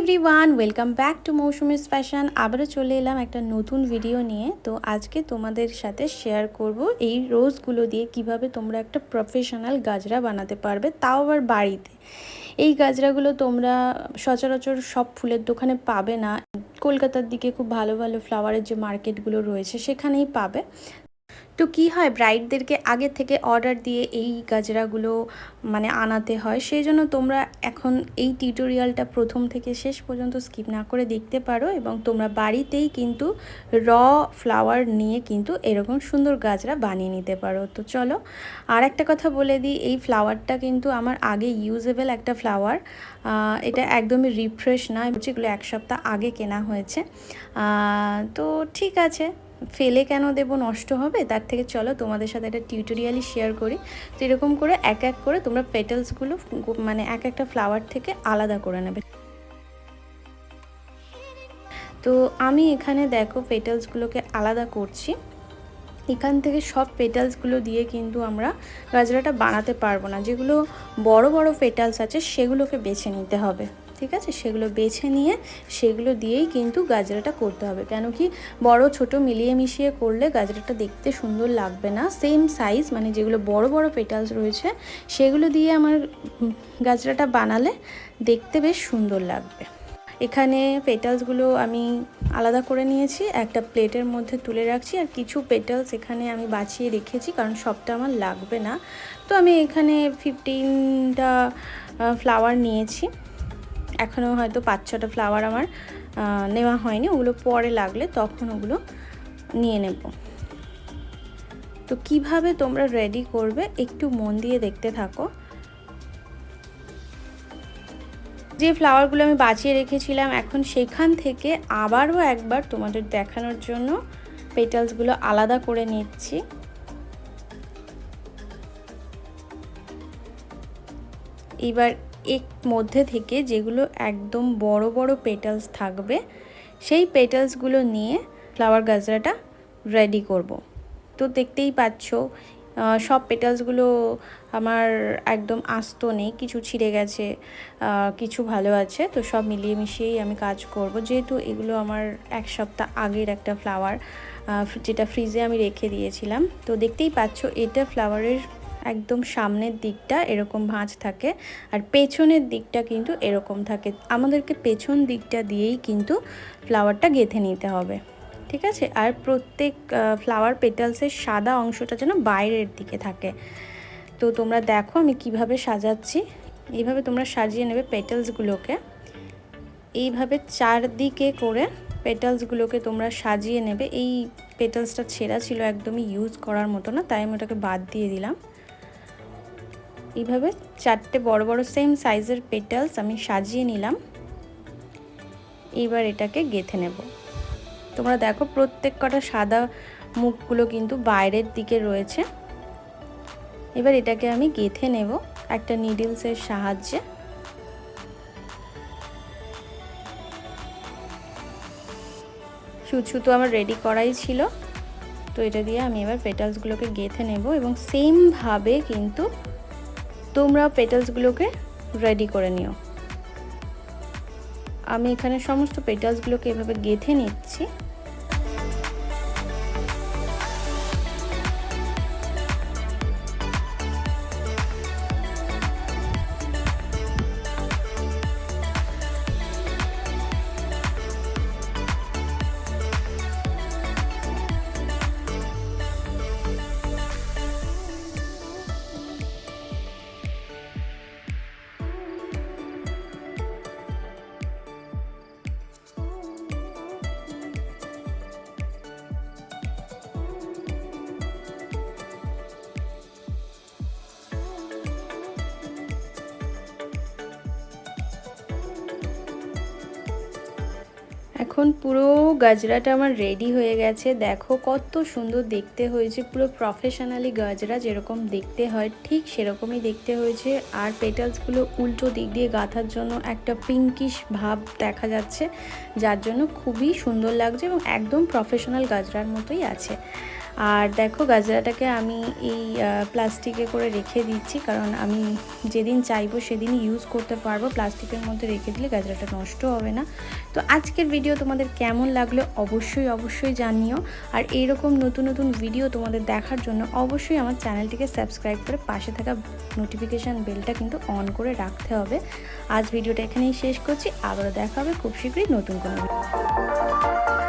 Everyone, welcome back to Mousumi's fashion. আবারও চলে এলাম একটা নতুন ভিডিও নিয়ে। তো আজকে তোমাদের সাথে শেয়ার করব এই রোজগুলো দিয়ে কিভাবে তোমরা একটা প্রফেশনাল গাজরা বানাতে পারবে, তাও আবার বাড়িতে। এই গাজরাগুলো তোমরা সচরাচর সব ফুলের দোকানে পাবে না। কলকাতার দিকে খুব ভালো ভালো ফ্লাওয়ারের যে মার্কেটগুলো রয়েছে সেখানেই পাবে। তো কী হয়, ব্রাইডদেরকে আগে থেকে অর্ডার দিয়ে এই গাজরাগুলো আনাতে হয়। সেই জন্য তোমরা এখন এই টিউটোরিয়ালটা প্রথম থেকে শেষ পর্যন্ত স্কিপ না করে দেখতে পারো এবং তোমরা বাড়িতেই কিন্তু র ফ্লাওয়ার নিয়ে কিন্তু এরকম সুন্দর গাজরা বানিয়ে নিতে পারো। তো চলো, আর একটা কথা বলে দিই, এই ফ্লাওয়ারটা কিন্তু আমার আগে ইউজেবল একটা ফ্লাওয়ার। এটা একদমই রিফ্রেশ না, যেগুলো এক সপ্তাহ আগে কেনা হয়েছে। তো ঠিক আছে, ফেলে কেন দেবো, নষ্ট হবে, তার থেকে চলো তোমাদের সাথে একটা টিউটোরিয়ালই শেয়ার করি। তো এরকম করে এক এক করে তোমরা পেটালসগুলো এক একটা ফ্লাওয়ার থেকে আলাদা করে নেবে। তো আমি এখানে দেখো পেটালসগুলোকে আলাদা করছি। এখান থেকে সব পেটালসগুলো দিয়ে কিন্তু আমরা গাজরাটা বানাতে পারবো না। যেগুলো বড় বড় পেটালস আছে সেগুলোকে বেছে নিতে হবে, ঠিক আছে? সেগুলো বেছে নিয়ে সেগুলো দিয়েই কিন্তু গাজরাটা করতে হবে। কেন কি, বড় ছোট মিলিয়ে মিশিয়ে করলে গাজরাটা দেখতে সুন্দর লাগবে না। সেম সাইজ যেগুলো বড় বড় পেটালস রয়েছে সেগুলো দিয়ে আমার গাজরাটা বানালে দেখতে বেশ সুন্দর লাগবে। এখানে পেটালসগুলো আমি আলাদা করে নিয়েছি, একটা প্লেটের মধ্যে তুলে রাখছি। আর কিছু পেটালস এখানে আমি বাছিয়ে রেখেছি, কারণ সবটা আমার লাগবে না। তো আমি এখানে 15টা ফ্লাওয়ার নিয়েছি। এখনও হয়তো 5-6টা ফ্লাওয়ার আমার নেওয়া হয়নি, ওগুলো পরে লাগলে তখন ওগুলো নিয়ে নেব। তো কিভাবে তোমরা রেডি করবে একটু মন দিয়ে দেখতে থাকো। যে ফ্লাওয়ারগুলো আমি বাঁচিয়ে রেখেছিলাম, এখন সেখান থেকে আবারও একবার তোমাদের দেখানোর জন্য পেটালসগুলো আলাদা করে নিচ্ছি। এবার এর মধ্যে থেকে যেগুলো একদম বড় বড় পেটালস থাকবে সেই পেটালসগুলো নিয়ে ফ্লাওয়ার গাজরাটা রেডি করব। তো দেখতেই পাচ্ছ সব পেটালসগুলো আমার একদম আস্ত নেই, কিছু ছিঁড়ে গেছে, কিছু ভালো আছে। তো সব মিলিয়ে মিশিয়েই আমি কাজ করব, যেহেতু এগুলো আমার এক সপ্তাহ আগের একটা ফ্লাওয়ার, যেটা ফ্রিজে আমি রেখে দিয়েছিলাম। তো দেখতেই পাচ্ছ এটা ফ্লাওয়ারের একদম সামনের দিকটা এরকম ভাঁজ থাকে আর পেছনের দিকটা কিন্তু এরকম থাকে। আমাদেরকে পেছন দিকটা দিয়েই কিন্তু ফ্লাওয়ারটা গেঁথে নিতে হবে, ঠিক আছে? আর প্রত্যেক ফ্লাওয়ার পেটালসের সাদা অংশটা যেন বাইরের দিকে থাকে। তো তোমরা দেখো আমি কিভাবে সাজাচ্ছি। এইভাবে তোমরা সাজিয়ে নেবে পেটালসগুলোকে। এইভাবে চারদিকে করে পেটালসগুলোকে তোমরা সাজিয়ে নেবে। এই পেটালসটা ছেঁড়া ছিল, একদমই ইউজ করার মতো না, তাই আমি ওটাকে বাদ দিয়ে দিলাম। এইভাবে 4টে বড় বড় সেম সাইজের পেটালস আমি সাজিয়ে নিলাম। এইবার এটাকে গেঁথে নেব। তোমরা দেখো প্রত্যেক কটা সাদা মুখগুলো কিন্তু বাইরের দিকে রয়েছে। এবার এটাকে আমি গেঁথে নেব একটা নিডলসের সাহায্যে। সুতো তো আমার রেডি করাই ছিল। তো এটা দিয়ে আমি এবার পেটালসগুলোকে গেঁথে নেব এবং সেমভাবে কিন্তু তোমরা পেটালসগুলোকে রেডি করে নিও। আমি এখানে সমস্ত পেটালসগুলোকে এভাবে গেঁথে নিচ্ছি। এখন পুরো গাজরাটা আমার রেডি হয়ে গেছে। দেখো কত সুন্দর দেখতে হয়েছে, পুরো প্রফেশনালি গাজরা যেরকম দেখতে হয় ঠিক সেরকমই দেখতে হয়েছে। আর পেটালসগুলো উল্টো দিক দিয়ে গাঁথার জন্য একটা পিঙ্কিশ ভাব দেখা যাচ্ছে, যার জন্য খুবই সুন্দর লাগছে এবং একদম প্রফেশনাল গাজরার মতোই আছে। আর দেখো গাজরাটাকে আমি এই প্লাস্টিকে করে রেখে দিচ্ছি, কারণ আমি যেদিন চাইবো সেদিনই ইউজ করতে পারবো। প্লাস্টিকের মধ্যে রেখে দিলে গাজরাটা নষ্ট হবে না। তো আজকের ভিডিও তোমাদের কেমন লাগলো অবশ্যই জানিও। আর এইরকম নতুন নতুন ভিডিও তোমাদের দেখার জন্য অবশ্যই আমার চ্যানেলটিকে সাবস্ক্রাইব করে পাশে থাকা নোটিফিকেশান বেলটা কিন্তু অন করে রাখতে হবে। আজ ভিডিওটা এখানেই শেষ করছি, আবারও দেখা হবে খুব শীঘ্রই নতুন কোনো ভিডিও।